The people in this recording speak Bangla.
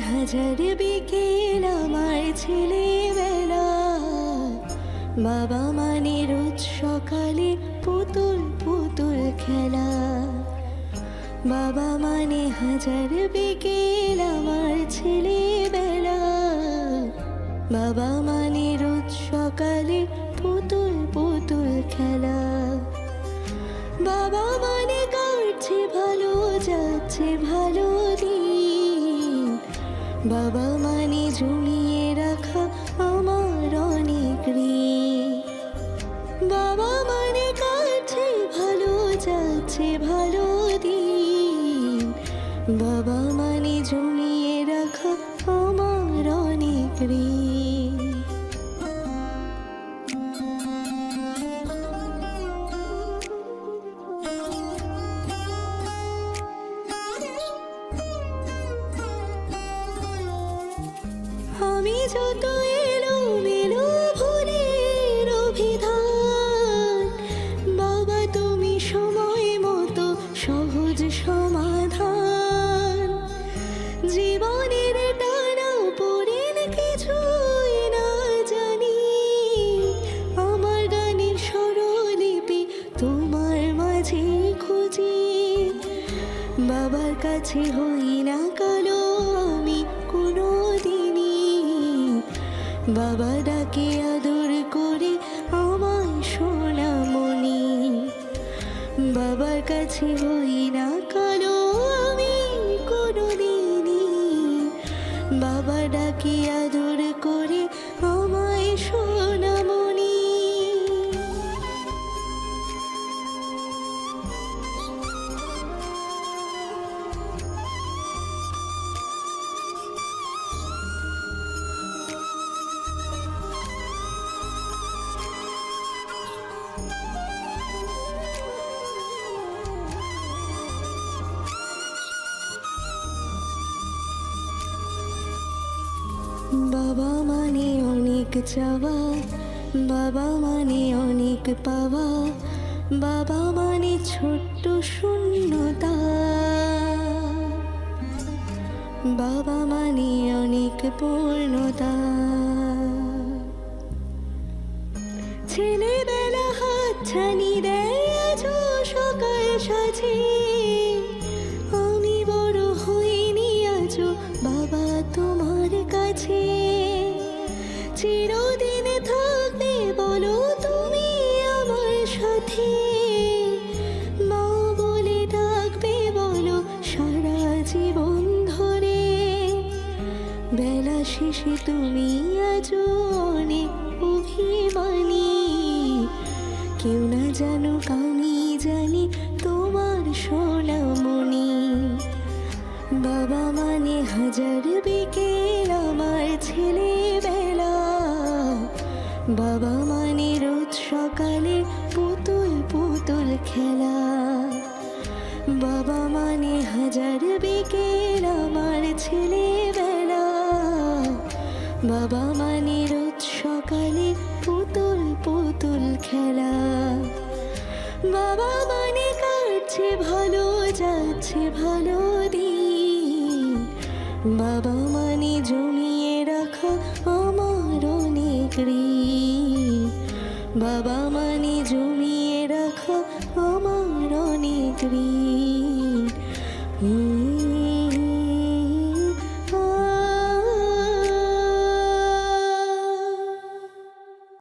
হাজার বিকেল আমার ছেলেবেলা, বাবা মানে রোজ সকালে পুতুল পুতুল খেলা। বাবা মানে হাজার বিকেল আমার ছেলেবেলা, বাবা মানে রোজ সকালে পুতুল পুতুল খেলা। বাবা মানে কাটছে ভালো, যাচ্ছে ভালো দিন, বাবা মানে জমিয়ে রাখা আমার অনেক ঋণ। বাবা মানে কাটছে ভালো, যাচ্ছে ভালো দিন, বাবা মানে জমিয়ে রাখা আমার অনেক ঋণ। আমি যত এলোমেলো ভুলের অভিধান, বাবা তুমি সময় মতো সহজ সমাধান। জীবনের টানা পড়েন কিছুই না জানি, আমার গানের স্বরলিপি তোমার মাঝে খুঁজি। বাবার কাছে হই না কালো আমি কোনো দিনই, বাবা ডাকে আদর করে আমার সোনামণি। বাবার কাছে হই না কালো আমি কোনো দিনই, বাবা ডাকে আদর করে আমায় সোনামণি। বাবা মানে অনেক চাওয়া, বাবা মানে অনেক পাওয়া, বাবা মানে ছোট্ট শূন্যতা। বাবা মানে অনেক পূর্ণতা। ছেলেবেলা হাতছানি দেয় আজও সকাল সাজে, আমি বড় হইনি আজও বাবা তোমার কাছে। চিরদিন থাকবে বলো তুমি আমার সাথে, মা বলে ডাকবে বলো সারা জীবন ধরে। বেলা শেষে তুমি আজও অনেক অভিমানী, কেউ না জানুক আমি জানি তোমার সোনামণি। বাবা মানে হাজার বিকেল আমার ছেলেবেলা, বাবা মানে রোজ সকালে পুতুল পুতুল খেলা। বাবা মানে হাজার বিকেল আমার ছেলেবেলা, বাবা মানে রোজ সকালে পুতুল পুতুল খেলা। বাবা মানে কাটছে ভালো, যাচ্ছে ভালো দিন, বাবা মানে জমিয়ে রাখা আমার অনেক ঋণ। বাবা মানে জমিয়ে রাখা আমার অনেক ঋণ।